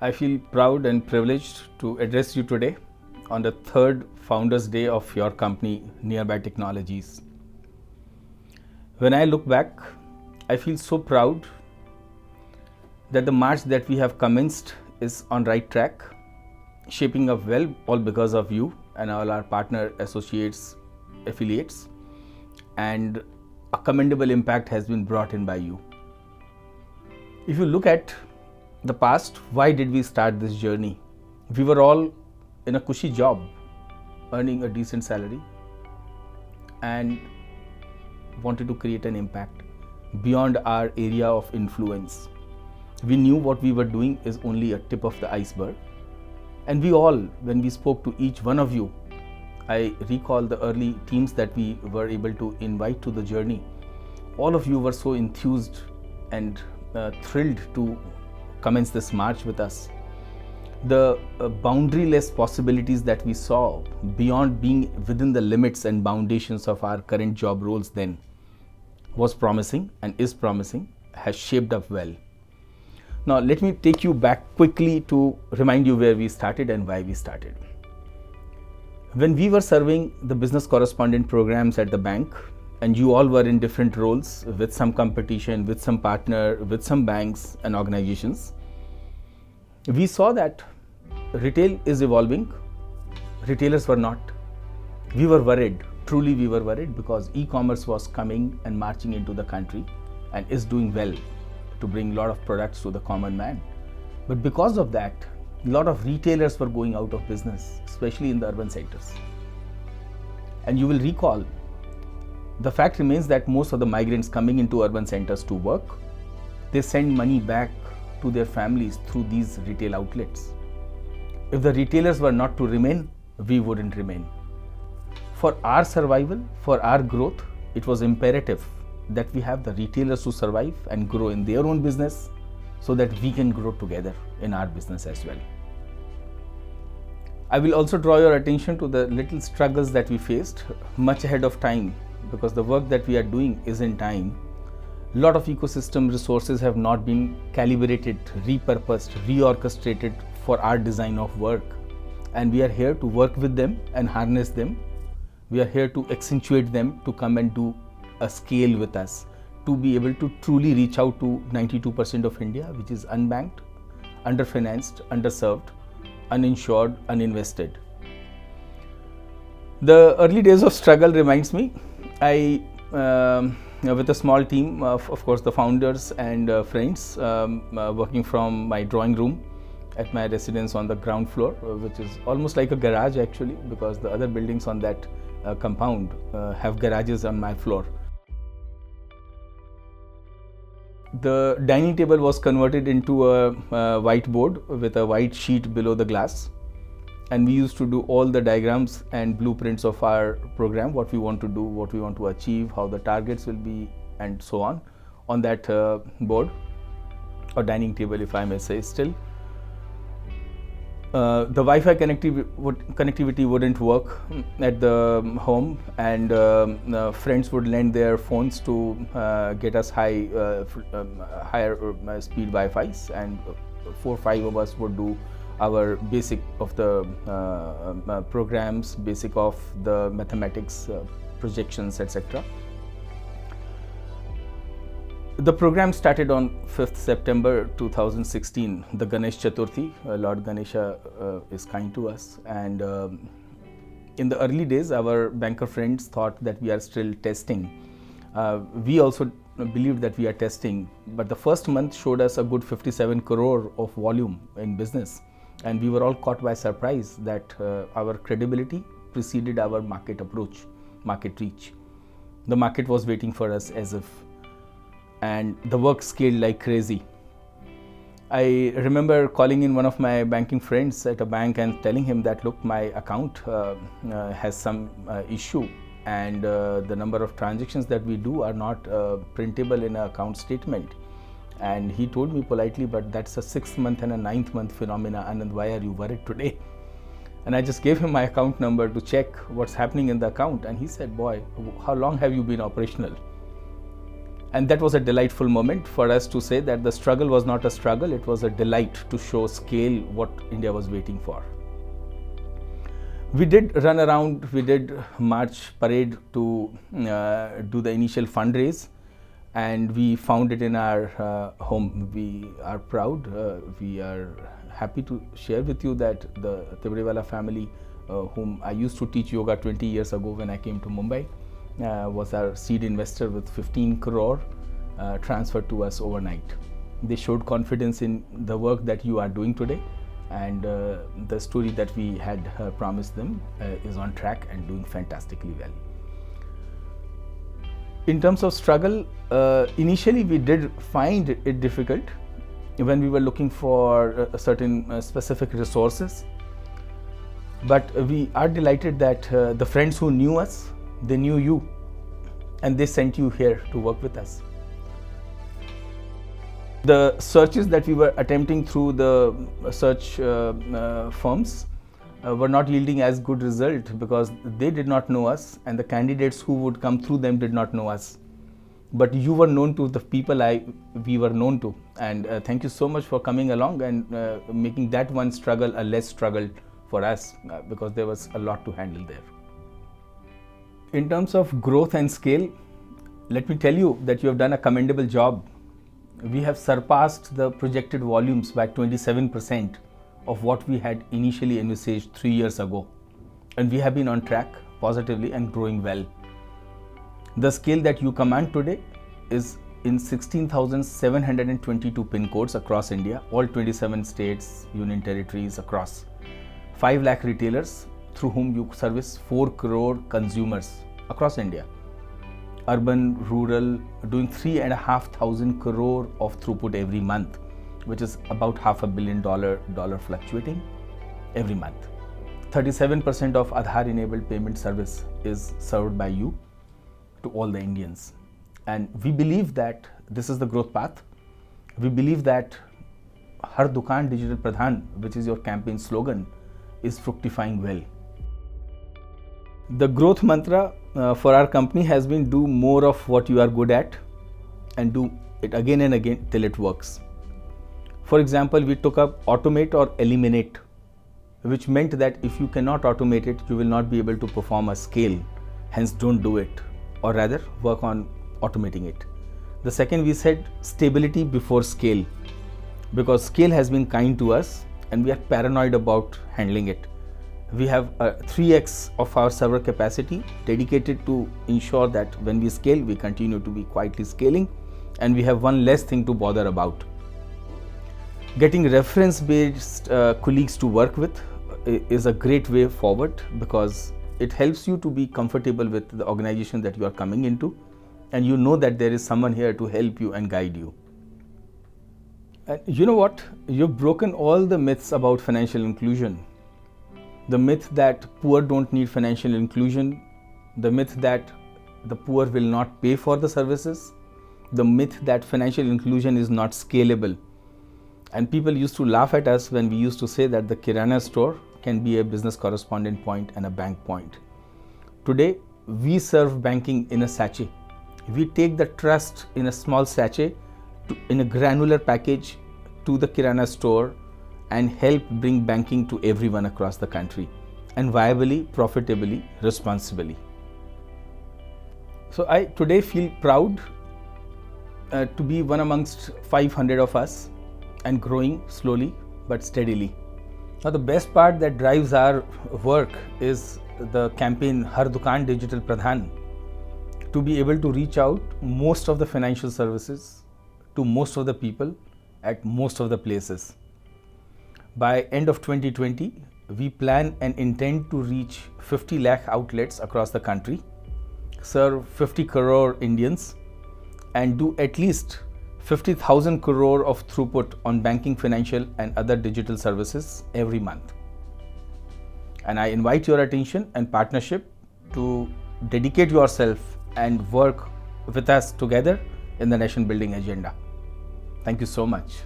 I feel proud and privileged to address you today on the third Founders Day of your company, Nearby Technologies. When I look back, I feel so proud that the march that we have commenced is on right track, shaping up well, all because of you and all our partner associates, affiliates, and a commendable impact has been brought in by you. If you look at the past, why did we start this journey? We were all in a cushy job, earning a decent salary, and wanted to create an impact beyond our area of influence. We knew what we were doing is only a tip of the iceberg. And we all, when we spoke to each one of you, I recall the early teams that we were able to invite to the journey. All of you were so enthused and thrilled to commence this march with us. The boundaryless possibilities that we saw beyond being within the limits and foundations of our current job roles then was promising and is promising, has shaped up well. Now let me take you back quickly to remind you where we started and why we started. When we were serving the business correspondent programs at the bank, and you all were in different roles with some competition, with some partner, with some banks and organizations, we saw that retail is evolving. Retailers were not. We were worried, truly we were worried, because e-commerce was coming and marching into the country and is doing well to bring a lot of products to the common man. But because of that, a lot of retailers were going out of business, especially in the urban centers. And you will recall, the fact remains that most of the migrants coming into urban centers to work, they send money back to their families through these retail outlets. If the retailers were not to remain, we wouldn't remain. For our survival, for our growth, it was imperative that we have the retailers to survive and grow in their own business so that we can grow together in our business as well. I will also draw your attention to the little struggles that we faced much ahead of time, because the work that we are doing is in time. A lot of ecosystem resources have not been calibrated, repurposed, reorchestrated for our design of work. And we are here to work with them and harness them. We are here to accentuate them to come and do a scale with us, to be able to truly reach out to 92% of India, which is unbanked, underfinanced, underserved, uninsured, uninvested. The early days of struggle reminds me, with a small team of course the founders and friends, working from my drawing room at my residence on the ground floor, which is almost like a garage actually, because the other buildings on that compound have garages on my floor. The dining table was converted into a whiteboard with a white sheet below the glass, and we used to do all the diagrams and blueprints of our program, what we want to do, what we want to achieve, how the targets will be, and so on that board or dining table, if I may say. Still, the Wi-Fi connectivity wouldn't work at the home, and friends would lend their phones to get us higher speed Wi-Fis, and 4 or 5 of us would do our basic of the programs, basic of the mathematics, projections, etc. The program started on 5th September 2016, the Ganesh Chaturthi. Lord Ganesha is kind to us, and in the early days our banker friends thought that we are still testing. We also believed that we are testing, but the first month showed us a good 57 crore of volume in business, and we were all caught by surprise that our credibility preceded our market approach, market reach. The market was waiting for us as if, and the work scaled like crazy. I remember calling in one of my banking friends at a bank and telling him that, look, my account has some issue, and the number of transactions that we do are not printable in an account statement. And he told me politely, but that's a 6th month and a 9th month phenomena, Anand, why are you worried today? And I just gave him my account number to check what's happening in the account, and he said, boy, how long have you been operational? And that was a delightful moment for us to say that the struggle was not a struggle, it was a delight to show scale what India was waiting for. We did run around, we did march parade to do the initial fundraise, and we found it in our home. We are proud, we are happy to share with you that the Tibrewala family, whom I used to teach yoga 20 years ago when I came to Mumbai, was our seed investor with 15 crore transferred to us overnight. They showed confidence in the work that you are doing today, and the story that we had promised them is on track and doing fantastically well. In terms of struggle, initially we did find it difficult when we were looking for certain specific resources, but we are delighted that the friends who knew us, they knew you, and they sent you here to work with us. The searches that we were attempting through the search firms were not yielding as good result because they did not know us, and the candidates who would come through them did not know us. But you were known to the people we were known to, and thank you so much for coming along and making that one struggle a less struggle for us because there was a lot to handle there. In terms of growth and scale, let me tell you that you have done a commendable job. We have surpassed the projected volumes by 27% of what we had initially envisaged 3 years ago, and we have been on track positively and growing well. The scale that you command today is in 16,722 pin codes across India, all 27 states, union territories across, 5 lakh retailers through whom you service 4 crore consumers across India. Urban, rural, doing 3,500 crore of throughput every month, which is about $500 million fluctuating every month. 37% of Aadhaar-enabled payment service is served by you to all the Indians. And we believe that this is the growth path. We believe that Har Dukaan Digital Pradhan, which is your campaign slogan, is fructifying well. The growth mantra for our company has been do more of what you are good at and do it again and again till it works. For example, we took up automate or eliminate, which meant that if you cannot automate it, you will not be able to perform a scale. Hence, don't do it, or rather work on automating it. The second, we said stability before scale, because scale has been kind to us and we are paranoid about handling it. We have 3x of our server capacity dedicated to ensure that when we scale, we continue to be quietly scaling, and we have one less thing to bother about. Getting reference-based colleagues to work with is a great way forward because it helps you to be comfortable with the organization that you are coming into, and you know that there is someone here to help you and guide you. And you know what? You've broken all the myths about financial inclusion. The myth that poor don't need financial inclusion, the myth that the poor will not pay for the services, the myth that financial inclusion is not scalable. And people used to laugh at us when we used to say that the Kirana store can be a business correspondent point and a bank point. Today, we serve banking in a sachet. We take the trust in a small sachet in a granular package to the Kirana store and help bring banking to everyone across the country, and viably, profitably, responsibly. So I today feel proud to be one amongst 500 of us and growing slowly but steadily. Now the best part that drives our work is the campaign Har Dukaan Digital Pradhan, to be able to reach out most of the financial services to most of the people at most of the places. By end of 2020, we plan and intend to reach 50 lakh outlets across the country, serve 50 crore Indians, and do at least 50,000 crore of throughput on banking, financial and other digital services every month. And I invite your attention and partnership to dedicate yourself and work with us together in the nation building agenda. Thank you so much.